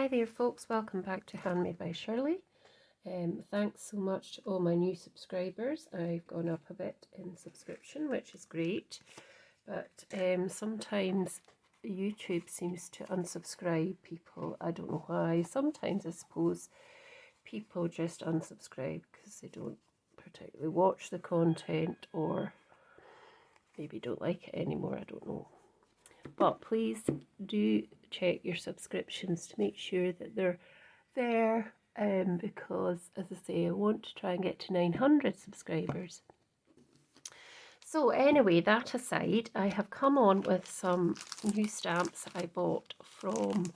Hi there folks, welcome back to Handmade by Shirley. Thanks so much to all my new subscribers. I've gone up a bit in subscription, which is great, but sometimes YouTube seems to unsubscribe people. I don't know why. Sometimes I suppose people just unsubscribe because they don't particularly watch the content or maybe don't like it anymore, I don't know. But please do check your subscriptions to make sure that they're there, because as I say, I want to try and get to 900 subscribers. So anyway, that aside, I have come on with some new stamps I bought from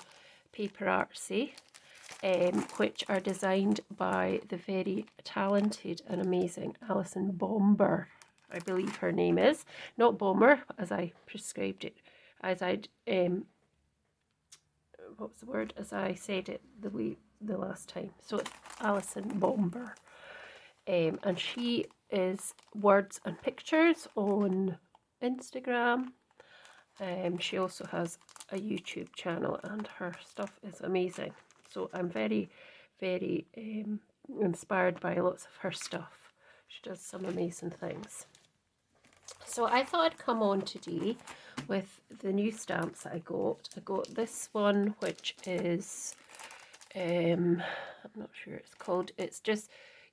Paper Artsy, which are designed by the very talented and amazing Alison Bomber, I believe her name is. Not Bomber, as I prescribed it, as I'd, what was the word, as I said it the last time. So it's Alison Bomber. And she is words and pictures on Instagram. She also has a YouTube channel and her stuff is amazing. So I'm very, very inspired by lots of her stuff. She does some amazing things. So I thought I'd come on today with the new stamps that I got. I got this one, which is, I'm not sure it's called, it's just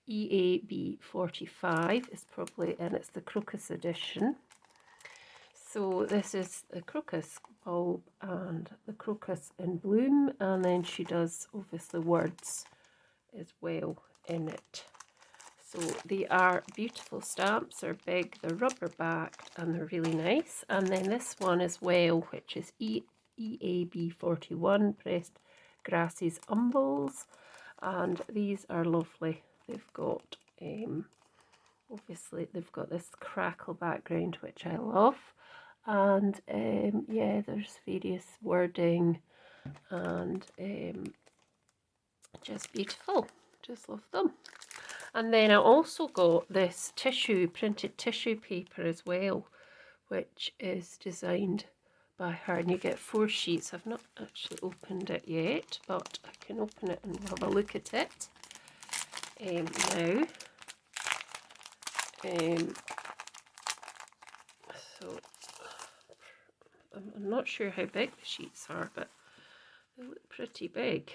EAB 45, it's probably, and it's the Crocus Edition. So this is the crocus bulb and the crocus in bloom, and then she does obviously words as well in it. So they are beautiful stamps, they're big, they're rubber backed, and they're really nice. And then this one as well, which is EAB 41, Pressed Grasses Umbels, and these are lovely. They've got, obviously they've got this crackle background, which I love. And yeah, there's various wording and just beautiful, just love them. And then I also got this printed tissue paper as well, which is designed by her, and you get 4 sheets. I've not actually opened it yet, but I can open it and have a look at it now. So I'm not sure how big the sheets are, but they look pretty big,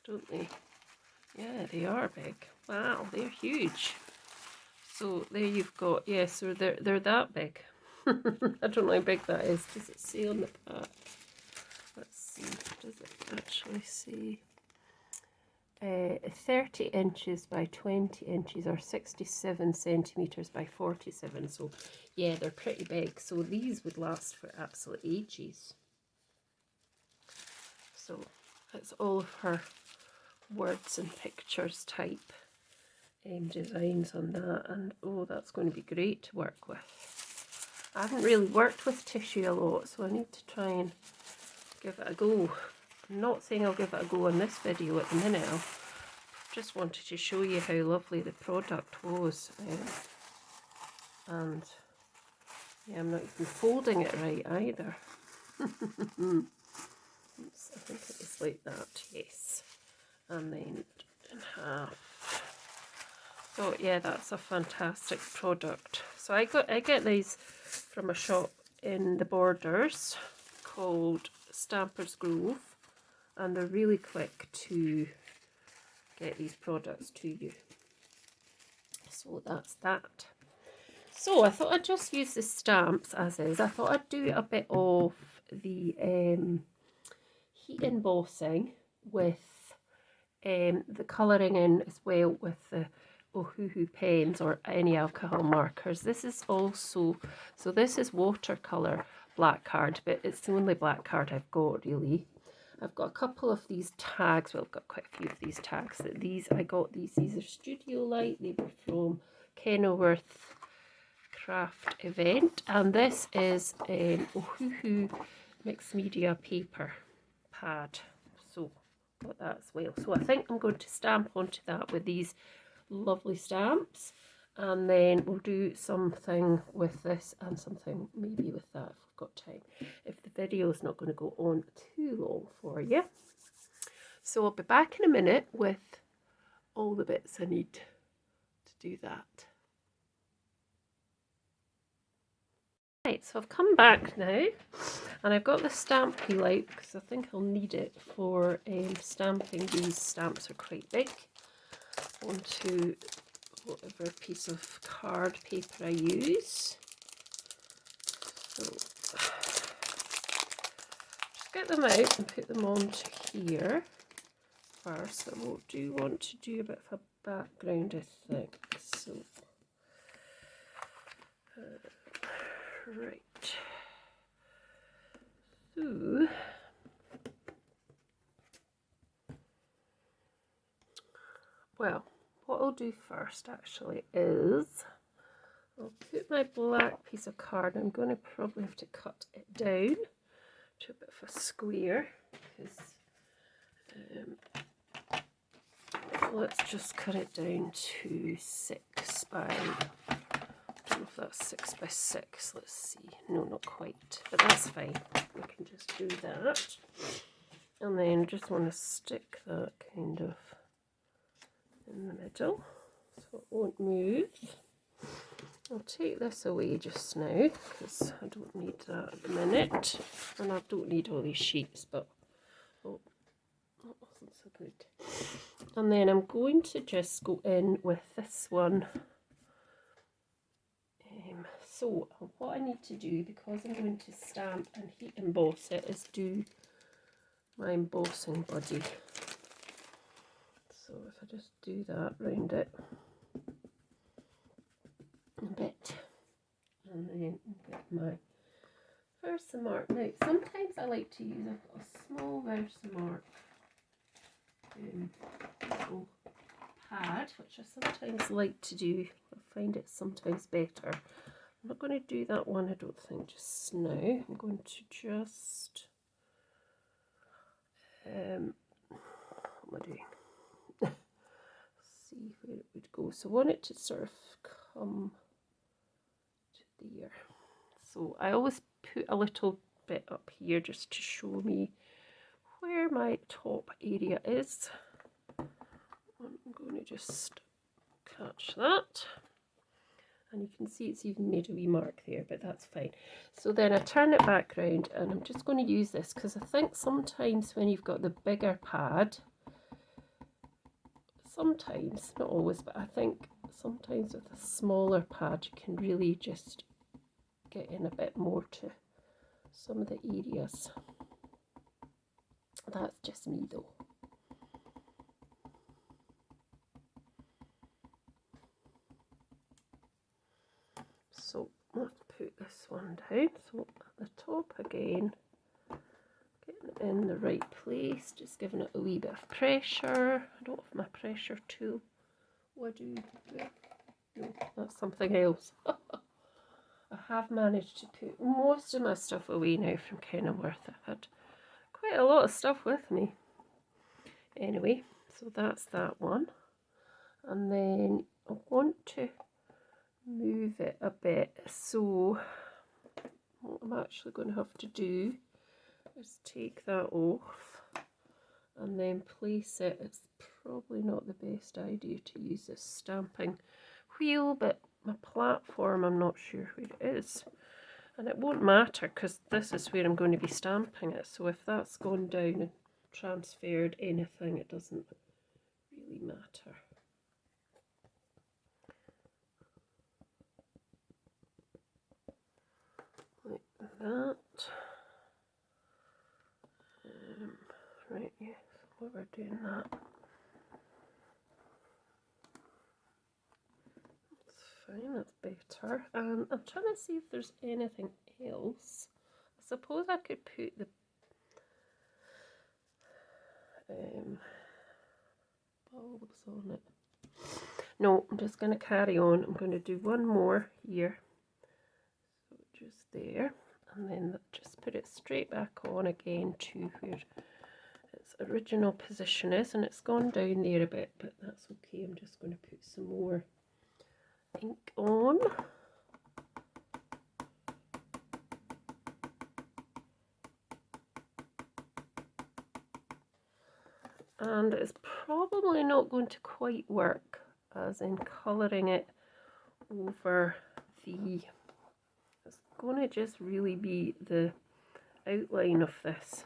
don't they? Yeah, they are big. Wow, they're huge. So there you've got, yeah, so they're that big. I don't know how big that is. Does it say on the back? Let's see, does it actually say? 30 inches by 20 inches or 67 centimetres by 47. So yeah, they're pretty big. So these would last for absolute ages. So it's all of her words and pictures type designs on that, and oh, that's going to be great to work with. I haven't really worked with tissue a lot, so I need to try and give it a go. I'm not saying I'll give it a go on this video at the minute. I just wanted to show you how lovely the product was, and yeah, I'm not even folding it right either. Oops, I think it was like that, yes, and then in half. So yeah, that's a fantastic product. So I get these from a shop in the Borders called Stampers Grove, and they're really quick to get these products to you. So that's that. So I thought I'd just use the stamps as is. I thought I'd do a bit of the heat embossing with the colouring in as well with the Ohuhu pens or any alcohol markers. This is also, so this is watercolour black card, but it's the only black card I've got really. I've got a couple of these tags, well I've got quite a few of these tags. I got these are Studio Light, they were from Kenilworth Craft Event, and this is Ohuhu Mixed Media Paper Pad, so got that as well. So I think I'm going to stamp onto that with these lovely stamps, and then we'll do something with this and something maybe with that if we've got time, if the video is not going to go on too long for you. So I'll be back in a minute with all the bits I need to do that. Right, so I've come back now and I've got the stamp wheel out because I think I'll need it for stamping. These stamps are quite big onto whatever piece of card paper I use. So just get them out and put them onto here first. I do want to do a bit of a background, I think. So right. So well, what I'll do first actually is I'll put my black piece of card. I'm going to probably have to cut it down to a bit of a square because let's just cut it down to 6 by, I don't know if that's 6 by 6, let's see, no, not quite, but that's fine, we can just do that. And then I just want to stick that kind of in the middle so it won't move. I'll take this away just now because I don't need that at the minute, and I don't need all these sheets, but oh, that wasn't so good. And then I'm going to just go in with this one. So what I need to do, because I'm going to stamp and heat emboss it, is do my embossing body. So if I just do that round it a bit, and then get my Versamark. Now sometimes I like to use a small Versamark little pad, which I sometimes like to do. I find it sometimes better. I'm not going to do that one, I don't think, just now. I'm going to just what am I doing? See where it would go. So I want it to sort of come to there. So I always put a little bit up here just to show me where my top area is. I'm going to just catch that, and you can see it's even made a wee mark there, but that's fine. So then I turn it back round, and I'm just going to use this because I think sometimes when you've got the bigger pad, sometimes, not always, but I think sometimes with a smaller pad you can really just get in a bit more to some of the areas. That's just me though. So let's put this one down. So at the top again, getting it in the right place, just giving it a wee bit of pressure. I don't have my pressure tool. What do you do? No, that's something else. I have managed to put most of my stuff away now from Kenilworth. I've had quite a lot of stuff with me. Anyway, so that's that one. And then I want to move it a bit, so what I'm actually going to have to do is take that off and then place it. It's probably not the best idea to use this stamping wheel, but my platform I'm not sure where it is, and it won't matter because this is where I'm going to be stamping it, so if that's gone down and transferred anything, it doesn't really matter. Like that. Right, yes, while we're doing that, that's fine, that's better. And I'm trying to see if there's anything else. I suppose I could put the bulbs on it. No, I'm just going to carry on. I'm going to do one more here. So just there. And then just put it straight back on again to where its original position is. And it's gone down there a bit, but that's okay. I'm just going to put some more ink on. and it's probably not going to quite work as in colouring it over the, it's going to just really be the outline of this,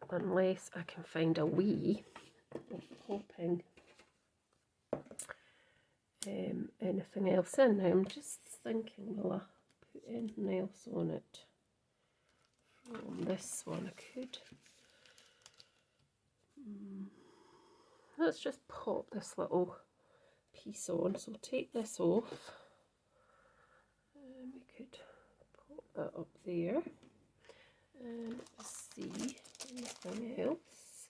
unless I can find a way of popping anything else in. Now I'm just thinking, will I put anything else on it from this one? I could. Let's just pop this little piece on. So take this off. We could pop that up there and see anything else.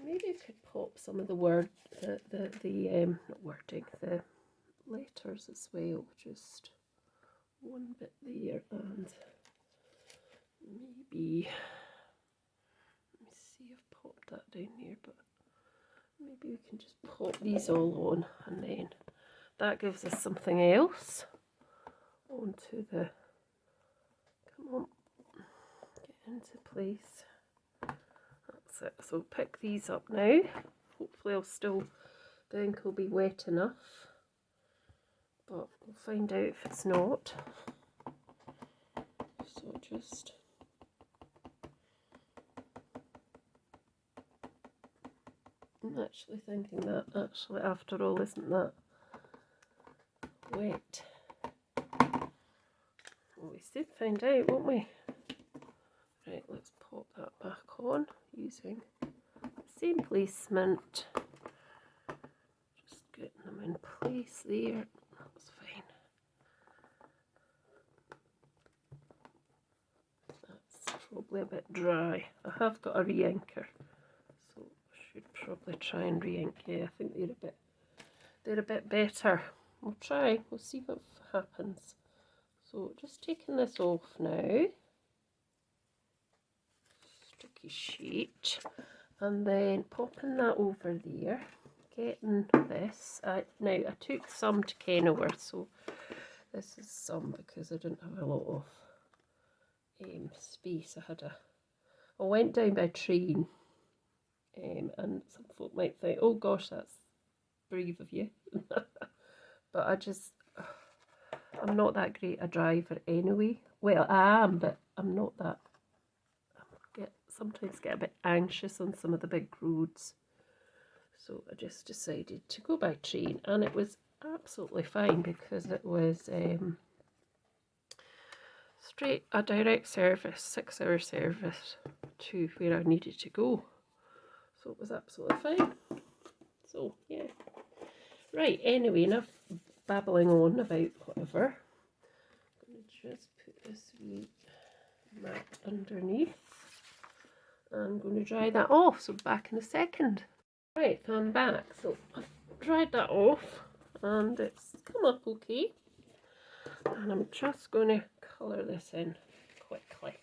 Maybe I could pop some of the word, not wording, the letters as well. Just one bit there, and maybe, let me see, I've popped that down here, but maybe we can just pop these all on, and then that gives us something else onto the, come on, get into place. That's it. So pick these up now. Hopefully the ink will be wet enough, but we'll find out if it's not. So just I'm actually thinking that actually after all isn't that wet. Well, we soon find out, won't we? Right, let's pop that back on using the same placement. Just getting them in place there. That's fine. That's probably a bit dry. I have got a re-inker, so I should probably try and re-ink. Yeah, I think they're a bit better. We'll try. We'll see what happens. So just taking this off now. Sticky sheet, and then popping that over there, getting this. Now I took some to Kenilworth, so this is some because I didn't have a lot of space. I went down by train, and some folk might think, oh gosh, that's brave of you. But I'm not that great a driver anyway. Well, I am, but I'm not that. Sometimes get a bit anxious on some of the big roads, so I just decided to go by train, and it was absolutely fine because it was straight a direct service, 6-hour service to where I needed to go, so it was absolutely fine. So yeah, right, anyway, enough babbling on about whatever. I'm going to just put this wee mat underneath. I'm going to dry that off, so back in a second. Right, I'm back. So I've dried that off and it's come up okay. And I'm just going to colour this in quickly.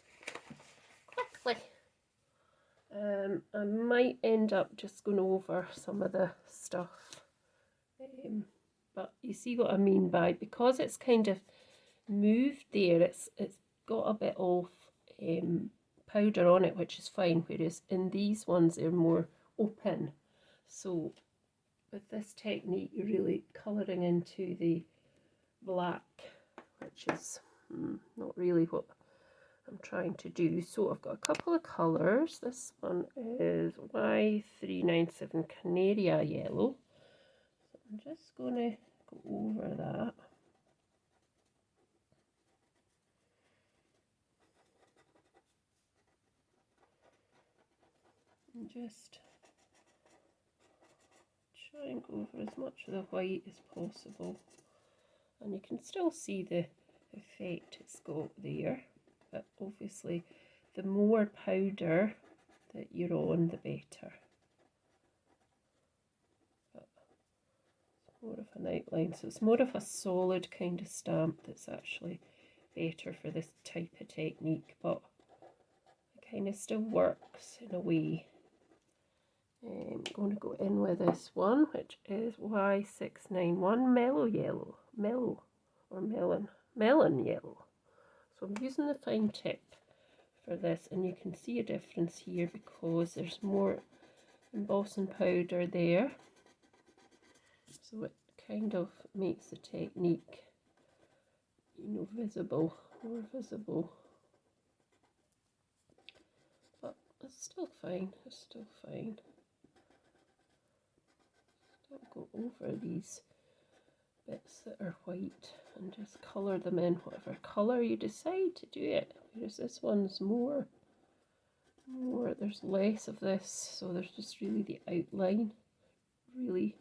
I might end up just going over some of the stuff. But you see what I mean by, because it's kind of moved there, it's got a bit of powder on it, which is fine, whereas in these ones they're more open. So with this technique you're really colouring into the black, which is not really what I'm trying to do. So I've got a couple of colours. This one is Y397 Canaria Yellow. So I'm just going to go over that. And just try and go over as much of the white as possible, and you can still see the effect it's got there, but obviously the more powder that you're on, the better. But it's more of an outline, so it's more of a solid kind of stamp that's actually better for this type of technique, but it kind of still works in a way. I'm going to go in with this one, which is Y691 Mellow Yellow, Melon Yellow. So I'm using the fine tip for this, and you can see a difference here because there's more embossing powder there, so it kind of makes the technique, you know, visible, more visible. But it's still fine, it's still fine. Don't go over these bits that are white and just colour them in whatever colour you decide to do it. Whereas this one's more, there's less of this, so there's just really the outline, really,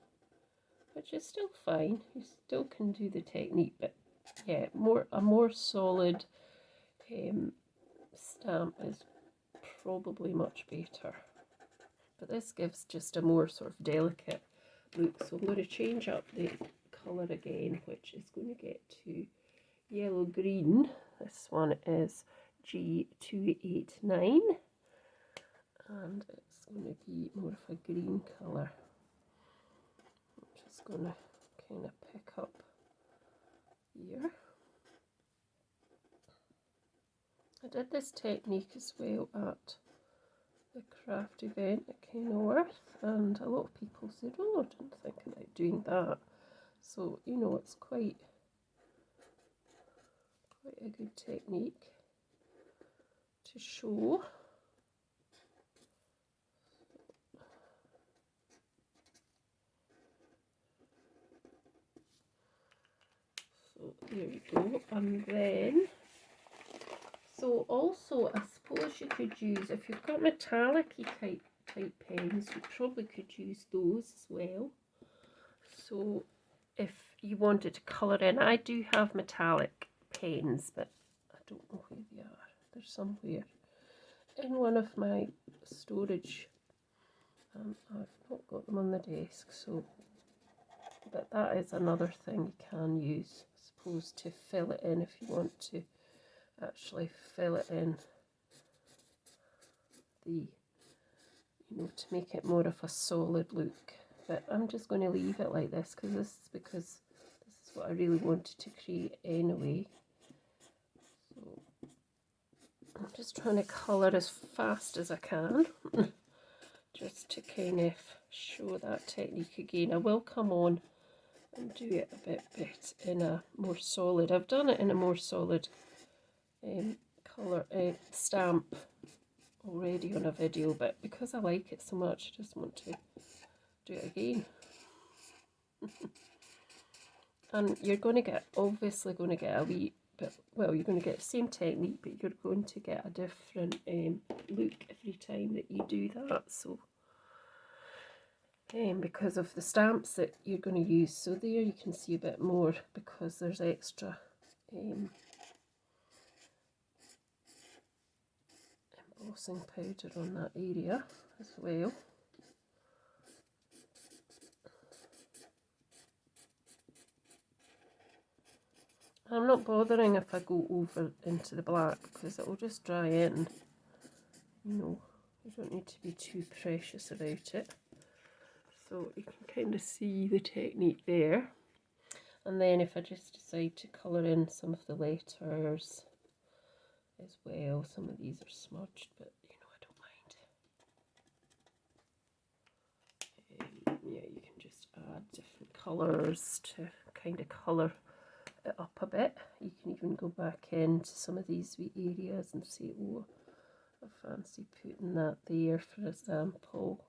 which is still fine. You still can do the technique, but yeah, a more solid stamp is probably much better. But this gives just a more sort of delicate look, so I'm going to change up the colour again, which is going to get to yellow green. This one is G289, and it's going to be more of a green colour. I'm just going to kind of pick up here. I did this technique as well at the craft event at Kenilworth, and a lot of people said, oh, I didn't think about doing that. So, you know, it's quite a good technique to show. So there we go, and then, so also I suppose you could use, if you've got metallic-y type pens, you probably could use those as well. So if you wanted to colour in, I do have metallic pens, but I don't know where they are. They're somewhere in one of my storage. I've not got them on the desk, so, but that is another thing you can use, I suppose, to fill it in if you want to actually fill it in the, you know, to make it more of a solid look. But I'm just going to leave it like this because this is what I really wanted to create anyway. So I'm just trying to colour as fast as I can just to kind of show that technique again. I will come on and do it a bit in a more solid. I've done it in a more solid colour stamp already on a video, but because I like it so much, I just want to do it again. And you're going to get, obviously going to get a wee bit, well, you're going to get the same technique, but you're going to get a different look every time that you do that. So because of the stamps that you're going to use, so there you can see a bit more because there's extra embossing powder on that area as well. I'm not bothering if I go over into the black because it will just dry in. You know, you don't need to be too precious about it. So you can kind of see the technique there. And then if I just decide to colour in some of the letters as well, some of these are smudged, but you know, I don't mind. Yeah, you can just add different colours to kind of colour it up a bit. You can even go back into some of these wee areas and say, oh, I fancy putting that there, for example.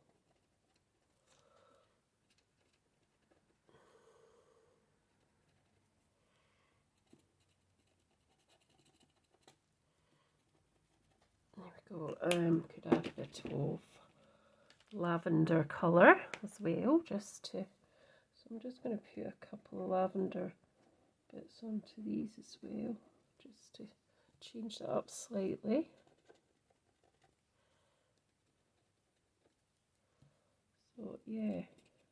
There we go. Could add a bit of lavender colour as well, just to, so I'm just going to put a couple of lavender bits onto these as well, just to change that up slightly. So yeah,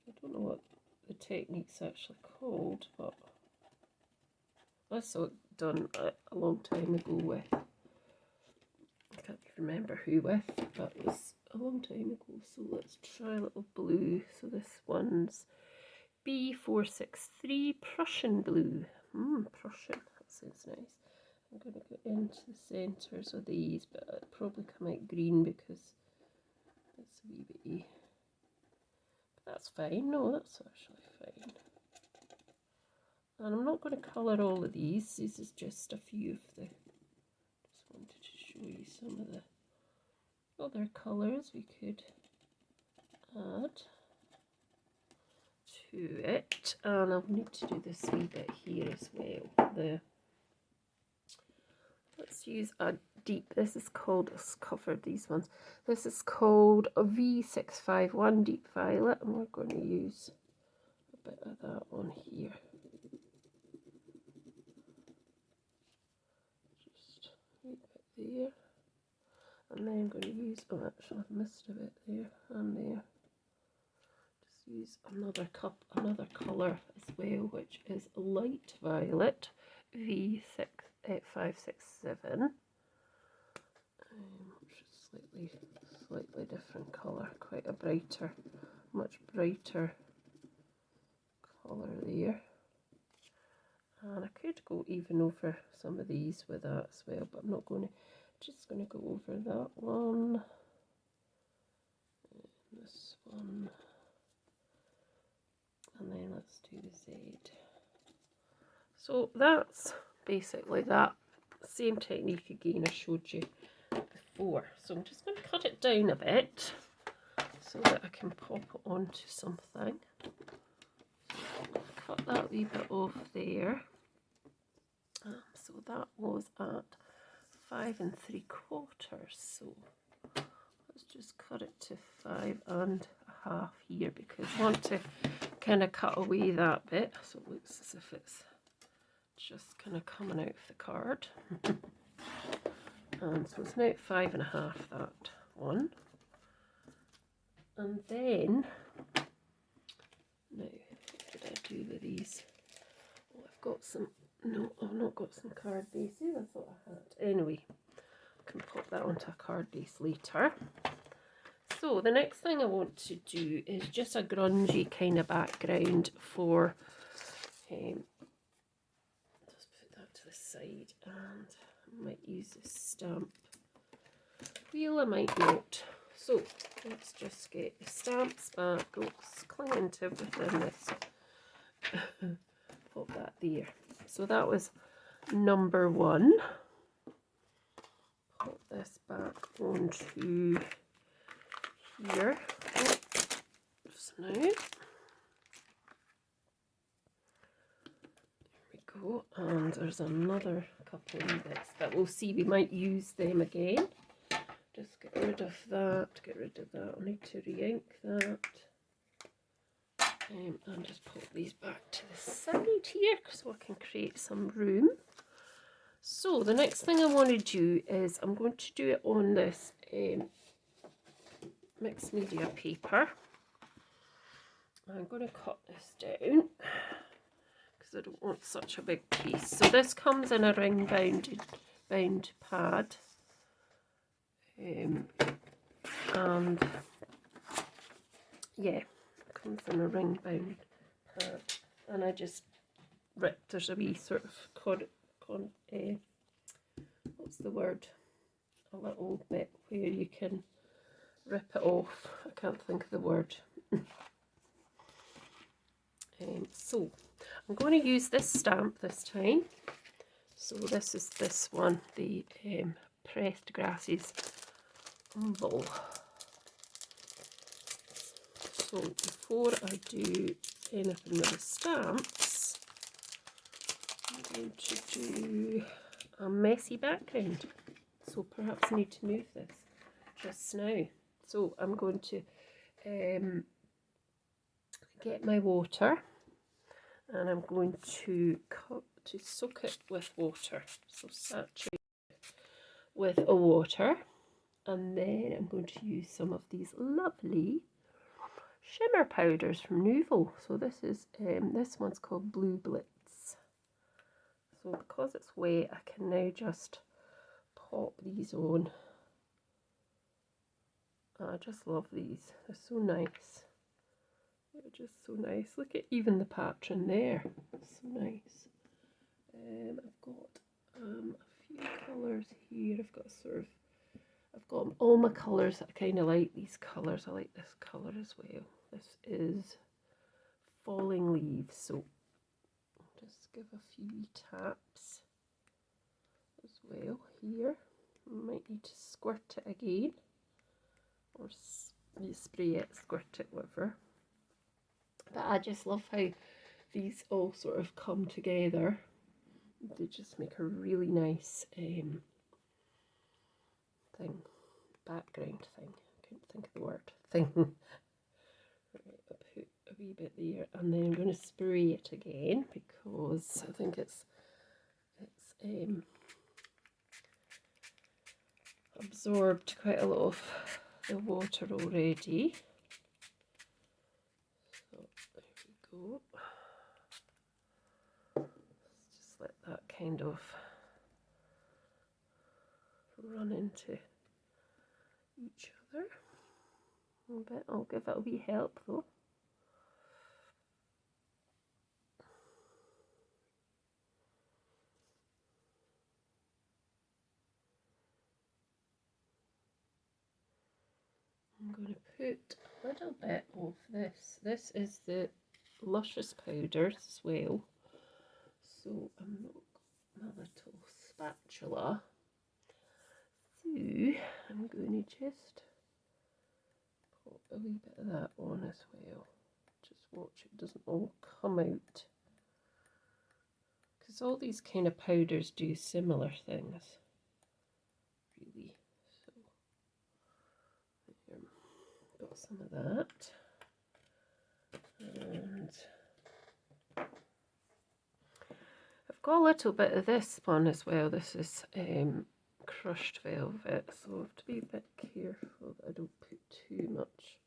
I don't know what the technique's actually called, but I saw it done a long time ago with, I can't even remember who with, but it was a long time ago. So let's try a little blue. So this one's B463 Prussian blue. Prussian, that sounds nice. I'm going to go into the centres of these, but it'll probably come out green because it's a wee bit. But that's fine. No, that's actually fine. And I'm not going to colour all of these. This is just a few of the. Just wanted to show you some of the other colours we could add to it. And I'll need to do this wee bit here as well. Let's use a deep. This is called. Let's cover these ones. This is called a V651 Deep Violet, and we're going to use a bit of that on here. There, and then I'm going to use, oh actually I've missed a bit there and there, just use another colour as well, which is light violet, V567, which is slightly different colour, quite a brighter, much brighter colour there. And I could go even over some of these with that as well, but I'm not going to. Just going to go over that one, and this one, and then let's do the Z. So that's basically that same technique again I showed you before. So I'm just going to cut it down a bit so that I can pop it onto something. Cut that wee bit off there. So that was at 5 3/4, so let's just cut it to 5 1/2 here because I want to kind of cut away that bit so it looks as if it's just kind of coming out of the card. And so it's now at 5 1/2, that one. And then, now, what did I do with these? Oh, I've got some. No, I've not got some card bases. I thought I had. Anyway, I can pop that onto a card base later. So the next thing I want to do is just a grungy kind of background for. Just put that to the side, and I might use this stamp wheel. I might not. So let's just get the stamps back. Oops, clinging to everything. This. Pop that there. So that was number 1. Pop this back onto here. Just now. There we go. And there's another couple of bits that we'll see. We might use them again. Just get rid of that. Get rid of that. I need to re-ink that. And just pop these back to the side here so I can create some room. So the next thing I want to do is I'm going to do it on this mixed media paper. I'm going to cut this down because I don't want such a big piece. So this comes in a ring bound pad. And yeah, comes in a ring bound pad, and I just ripped. There's a wee sort of what's the word? A little bit where you can rip it off. I can't think of the word. So I'm going to use this stamp this time. So this is this one, the Pressed Grasses Umbels. So before I do anything with the stamps, I'm going to do a messy background. So perhaps I need to move this just now. So I'm going to get my water, and I'm going to soak it with water. So saturate it with a water, and then I'm going to use some of these lovely shimmer powders from Nuvo. So this is this one's called Blue Blitz. So because it's wet, I can now just pop these on. I just love these. They're so nice. They're just so nice. Look at even the pattern there. It's so nice. I've got a few colours here. I've got all my colours. I kind of like these colours. I like this colour as well. This is Falling Leaves, so just give a few taps as well here. Might need to squirt it again, or you spray it, squirt it, whatever. But I just love how these all sort of come together. They just make a really nice background thing. I couldn't think of the word. Thing. Right, I'll put a wee bit there, and then I'm going to spray it again because I think it's absorbed quite a lot of the water already. So there we go. Let's just let that kind of run into each other a little bit. I'll give it a wee help though. I'm going to put a little bit of this. This is the Luscious powders as well. So I'm not got my little spatula. So I'm going to just put a wee bit of that on as well. Just watch it doesn't all come out. Because all these kind of powders do similar things. Really. So there, got some of that. And I've got a little bit of this one as well. This is crushed velvet, so I have to be a bit careful that I don't put too much.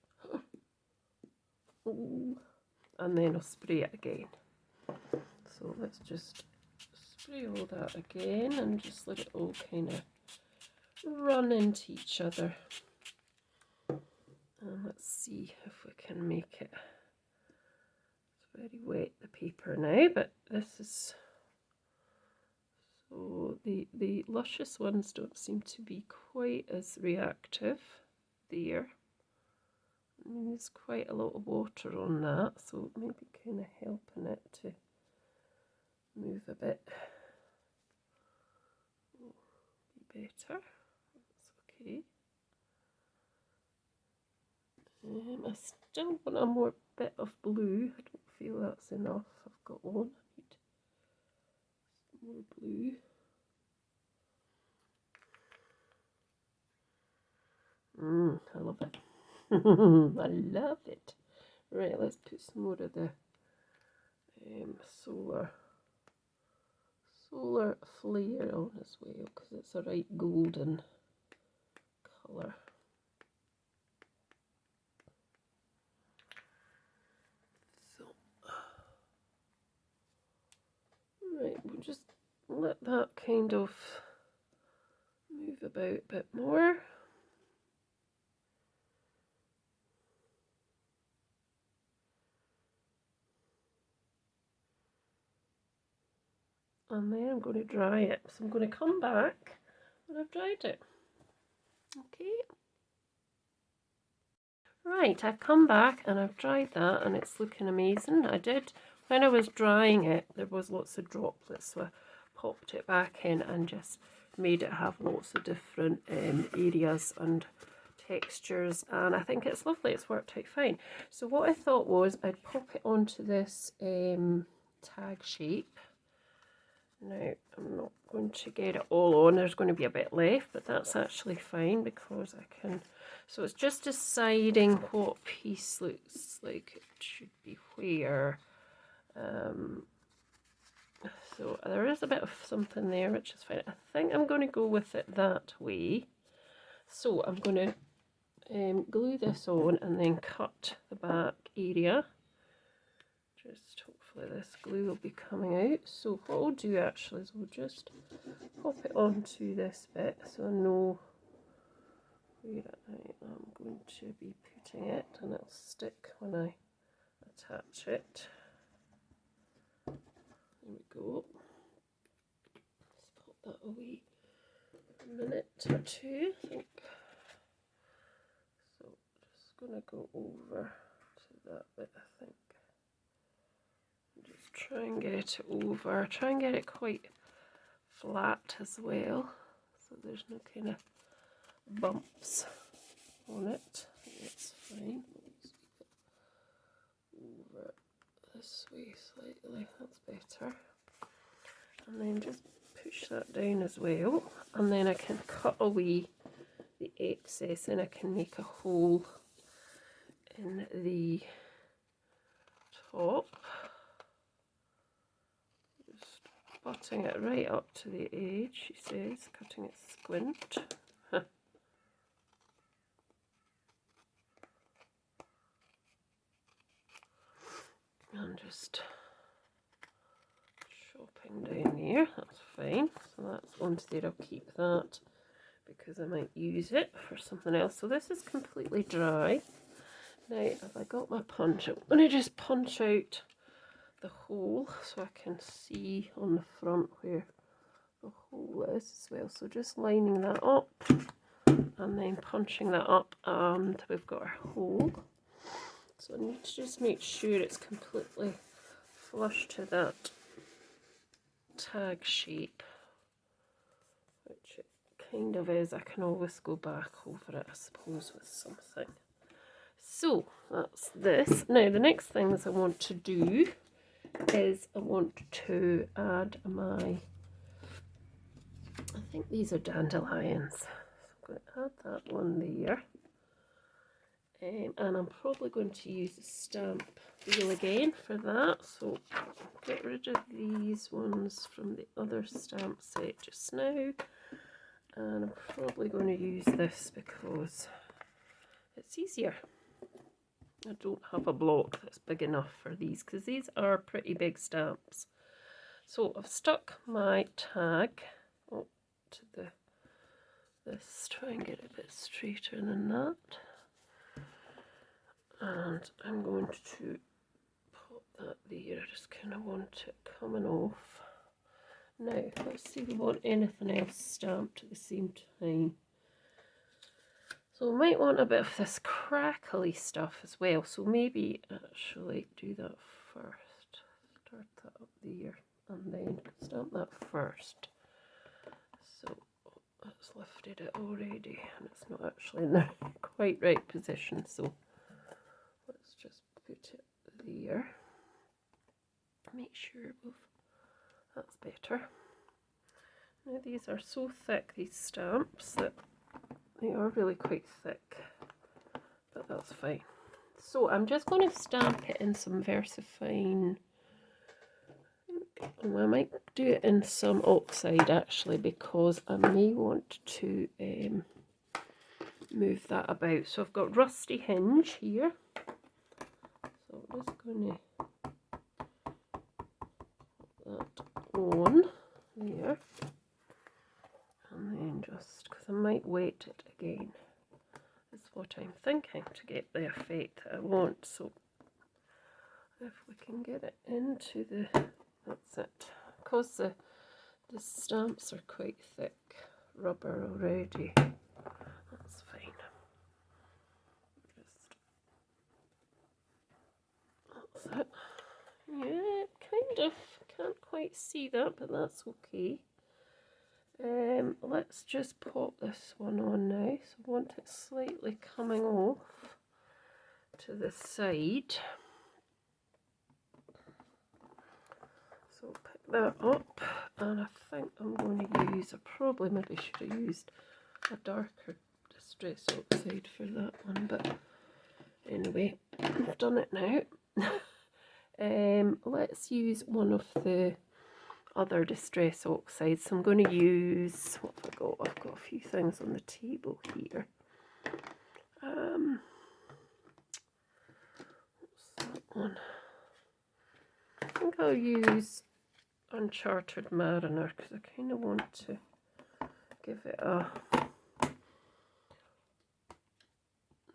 Ooh. And then I'll spray it again. So let's just spray all that again and just let it all kind of run into each other. And let's see if we can make it. It's very wet, the paper now, but this is... So the Luscious ones don't seem to be quite as reactive there. I mean, there's quite a lot of water on that, so maybe kind of helping it to move a bit. Be better. That's okay. I still want a more bit of blue. I don't feel that's enough. I've got one. I need some more blue. I love it. I love it. Right, let's put some more of the solar flare on as well, because it's a right golden colour. So, right, we'll just let that kind of move about a bit more. And then I'm going to dry it. So I'm going to come back when I've dried it. Okay. Right, I've come back and I've dried that and it's looking amazing. When I was drying it, there was lots of droplets, so I popped it back in and just made it have lots of different areas and textures, and I think it's lovely. It's worked out fine. So what I thought was I'd pop it onto this tag shape. Now, I'm not going to get it all on. There's going to be a bit left, but that's actually fine because I can... So it's just deciding what piece looks like it should be where. So there is a bit of something there, which is fine. I think I'm going to go with it that way. So I'm going to glue this on and then cut the back area. Just hopefully this glue will be coming out. So what we'll do actually is we'll just pop it onto this bit so I know where I'm going to be putting it, and it'll stick when I attach it. There we go. Let's pop that away. minute or two, I think. So just going to go over to that bit, I think. Just try and get it over, try and get it quite flat as well, so there's no kind of bumps on it. I think that's fine. Over this way slightly, that's better. And then just push that down as well, and then I can cut away the excess and I can make a hole in the top. Just butting it right up to the edge, she says, cutting it squint. And just chopping down there, that's fine. So that's one there, I'll keep that because I might use it for something else. So this is completely dry. Now, have I got my punch? I'm going to just punch out the hole so I can see on the front where the hole is as well. So just lining that up and then punching that up, and we've got our hole. So I need to just make sure it's completely flush to that tag shape, which it kind of is. I can always go back over it, I suppose, with something. So that's this. Now the next things I want to do is I want to add my, I think these are dandelions. So I'm going to add that one there. And I'm probably going to use the stamp wheel again for that. So get rid of these ones from the other stamp set just now. And I'm probably going to use this because it's easier. I don't have a block that's big enough for these because these are pretty big stamps. So I've stuck my tag up to this, try and get it a bit straighter than that. And I'm going to pop that there. I just kind of want it coming off. Now, let's see if we want anything else stamped at the same time. So we might want a bit of this crackly stuff as well. So maybe actually do that first. Start that up there and then stamp that first. So that's lifted it already and it's not actually in the quite right position. So let's just put it there. Make sure that's better. Now these are so thick, these stamps, that they are really quite thick, but that's fine. So I'm just going to stamp it in some VersaFine. I might do it in some Oxide actually, because I may want to move that about. So I've got Rusty Hinge here. So I'm just going to put that on there. And then just, because I might wet it again, is what I'm thinking to get the effect that I want. So if we can get it into the, that's it. Because the stamps are quite thick rubber already, that's fine. Just, that's it. Yeah, kind of, can't quite see that, but that's okay. Let's just pop this one on now. So I want it slightly coming off to the side. So pick that up, and I think I'm going to use, I probably maybe should have used a darker Distress Oxide for that one, but anyway, I've done it now. Let's use one of the other Distress Oxides. So I'm going to use, what have I got? I've got a few things on the table here. What's that one? I think I'll use Uncharted Mariner because I kind of want to give it a,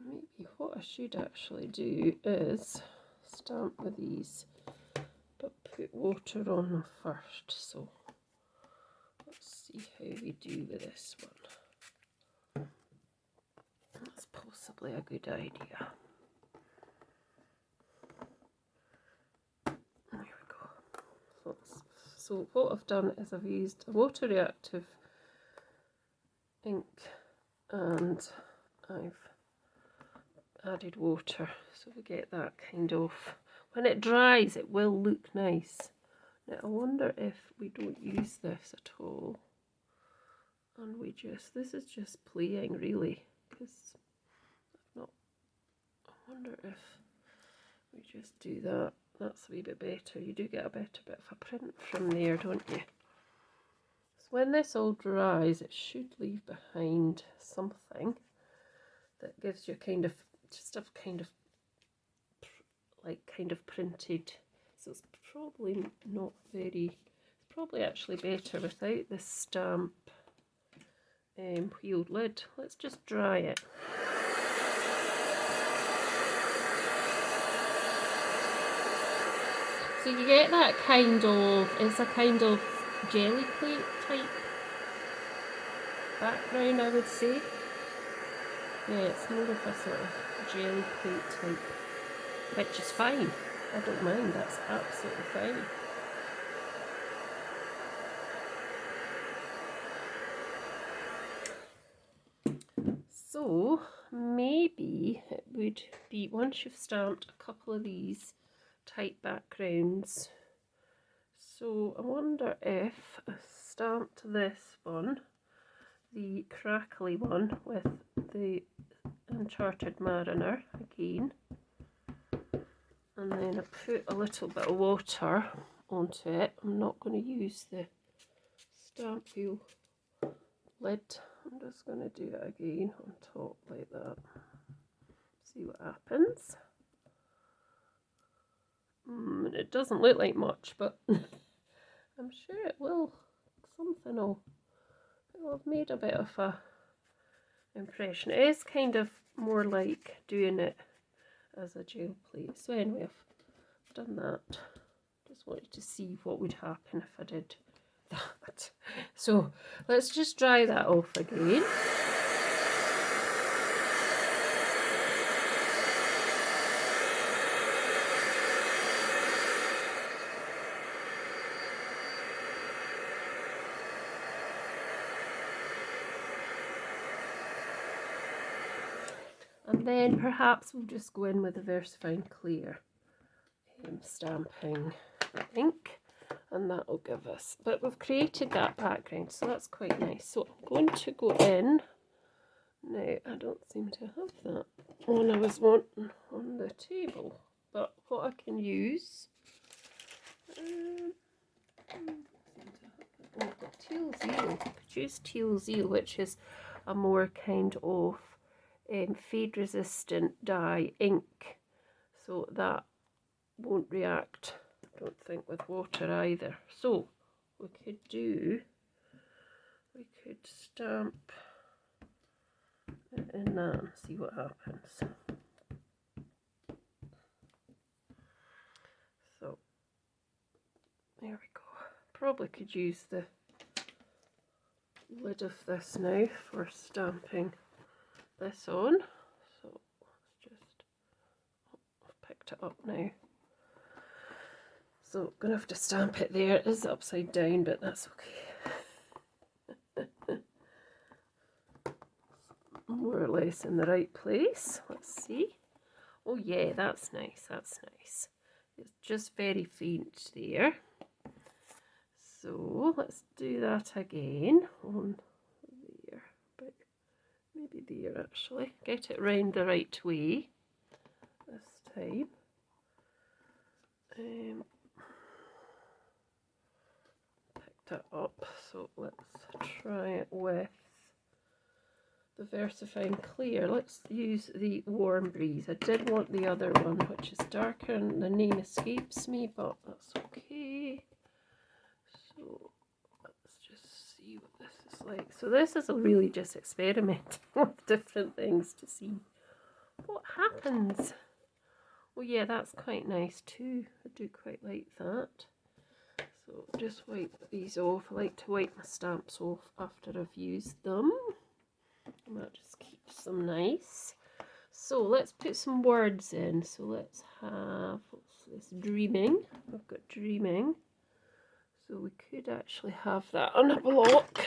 maybe what I should actually do is stamp with these but put water on them first. So let's see how we do with this one. possibly a good idea. There we go. So what I've done is I've used a water reactive ink and I've added water, so we get that kind of, when it dries it will look nice. Now I wonder if we don't use this at all and we just, this is just playing really, because I've not, I wonder if we just do that. That's a wee bit better. You do get a better bit of a print from there, don't you? So when this all dries it should leave behind something that gives you kind of, just a kind of like kind of printed, so it's probably not very, it's probably actually better without this stamp wheeled lid. Let's just dry it. So you get that kind of, it's a kind of jelly plate type background, I would say. Yeah, it's more of a sort of jelly plate type, which is fine. I don't mind, that's absolutely fine. So maybe it would be, once you've stamped a couple of these type backgrounds, so I wonder if I stamped this one, the crackly one with the Uncharted Mariner again, and then I put a little bit of water onto it. I'm not going to use the stamp wheel lid, I'm just going to do it again on top like that, see what happens. It doesn't look like much, but I'm sure it will, something will, it'll have made a bit of a impression. It is kind of more like doing it as a gel plate. So anyway, I've done that. Just wanted to see what would happen if I did that. So let's just dry that off again. And then perhaps we'll just go in with the VersaFine Clair stamping ink, and that will give us, but we've created that background, so that's quite nice. So I'm going to go in now. I don't seem to have that one I was wanting on the table, but what I can use, I've got Teal Zeal. I could use Teal Zeal, which is a more kind of fade resistant dye ink, so that won't react, I don't think, with water either. So we could stamp it in that and see what happens. So there we go. Probably could use the lid of this now for stamping this on. So let's just, I've picked it up now. So I'm going to have to stamp it there. It is upside down, but that's okay. More or less in the right place. Let's see. Oh yeah, that's nice, that's nice. It's just very faint there. So let's do that again on there, but maybe there actually. Get it round the right way this time. Picked it up, so let's try it with the VersaFine Clair. Let's use the Warm Breeze. I did want the other one, which is darker, and the name escapes me, but that's okay. So let's just see what this is like. So this is really just experimenting with different things to see what happens. Oh yeah, that's quite nice too. I do quite like that. So just wipe these off. I like to wipe my stamps off after I've used them. And that just keeps them nice. So let's put some words in. So let's have, what's this, dreaming. I've got dreaming. So we could actually have that on a block.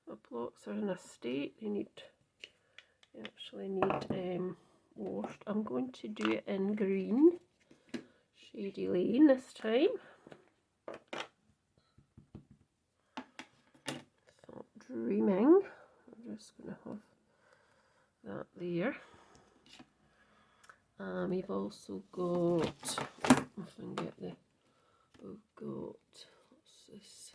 My blocks are in a state, you actually need washed. I'm going to do it in green, Shady Lane this time. So dreaming, I'm just going to have that there. We've also got, if I can get the, we've got, what's this?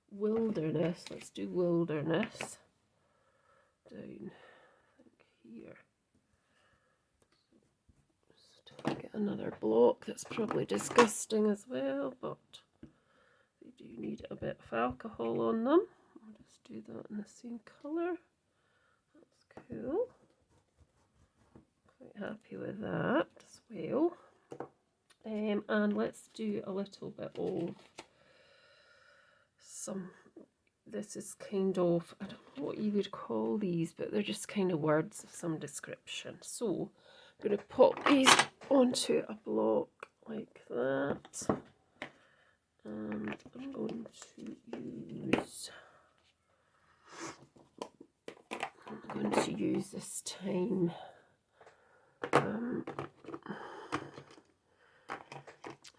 Wilderness. Let's do wilderness down, I think, here. Just get another block. That's probably disgusting as well, but they do need a bit of alcohol on them. I'll just do that in the same colour. That's cool. Quite happy with that as well. And let's do a little bit of some, this is kind of, I don't know what you would call these, but they're just kind of words of some description. So I'm going to pop these onto a block like that, and I'm going to use this time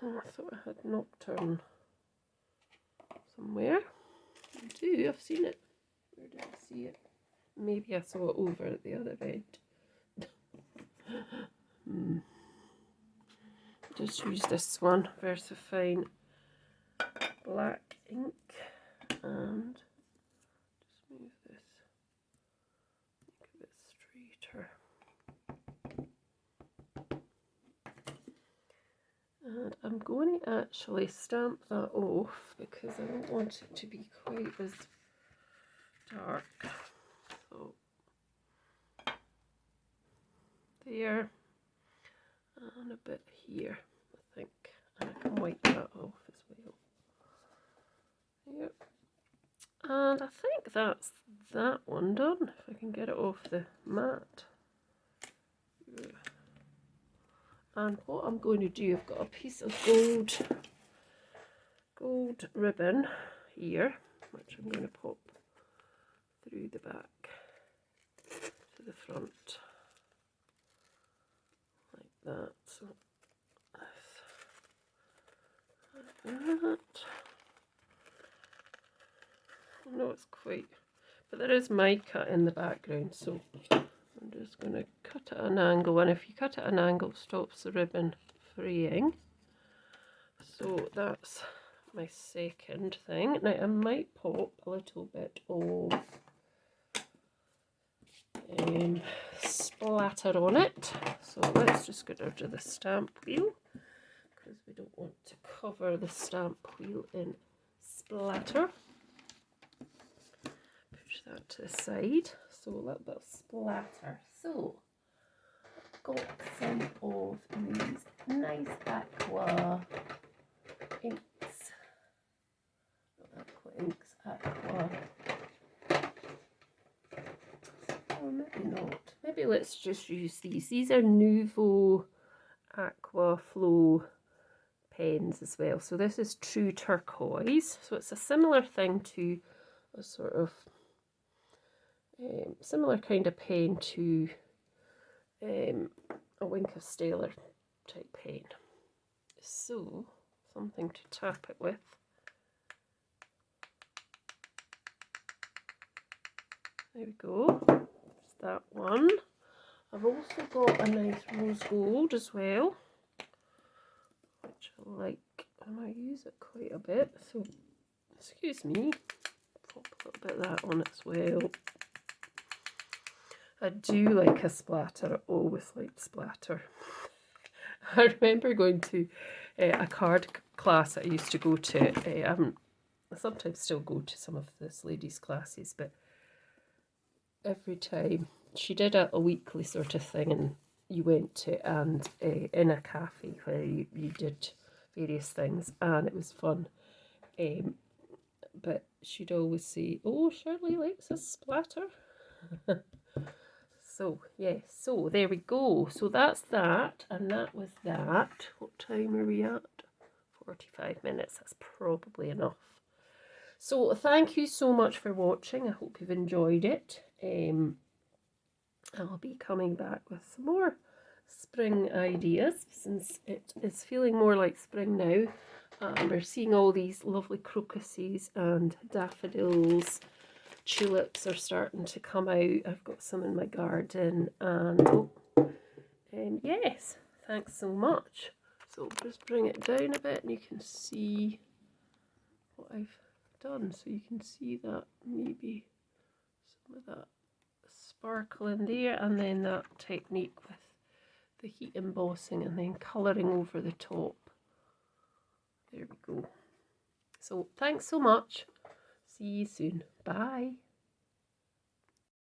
oh, I thought I had Nocturne somewhere. I do, I've seen it. Where did I see it? Maybe I saw it over at the other end. Just use this one, VersaFine black ink, and just move this, make it a bit straighter. And I'm going to actually stamp that off because I don't want it to be quite as dark. So there, and a bit here, I think, and I can wipe that off as well. Yep. And I think that's that one done, if I can get it off the mat. Yeah. And what I'm going to do, I've got a piece of gold ribbon here, which I'm going to pop through the back to the front, like that. So like that. I know it's quite, but there is mica in the background, so I'm just going to cut at an angle, and if you cut at an angle, it stops the ribbon fraying. So that's my second thing. Now I might pop a little bit of splatter on it. So let's just get rid of the stamp wheel, because we don't want to cover the stamp wheel in splatter. Push that to the side. So a little bit of splatter. So I've got some of these nice aqua inks. Not aqua inks, aqua. Or maybe not. Maybe let's just use these. These are Nuvo Aqua Flow pens as well. So this is True Turquoise. So it's a similar thing to a sort of similar kind of pen to a Wink of Stellar type pen. So something to tap it with. There we go. There's that one. I've also got a nice rose gold as well, which I like, and I use it quite a bit. So excuse me, pop a little bit of that on as well. I do like a splatter. I always liked splatter. I remember going to a card class that I used to go to. I sometimes still go to some of this ladies' classes, but every time she did a weekly sort of thing, and you went to, and in a cafe where you did various things, and it was fun. But she'd always say, "Oh, Shirley likes a splatter." So yes, so there we go. So that's that, and that was that. What time are we at? 45 minutes. That's probably enough. So thank you so much for watching. I hope you've enjoyed it. I'll be coming back with some more spring ideas since it is feeling more like spring now. We're seeing all these lovely crocuses and daffodils. Tulips are starting to come out. I've got some in my garden, and yes, thanks so much. So I'll just bring it down a bit and you can see what I've done. So you can see that maybe some of that sparkle in there, and then that technique with the heat embossing and then colouring over the top. There we go. So thanks so much. See you soon. Bye.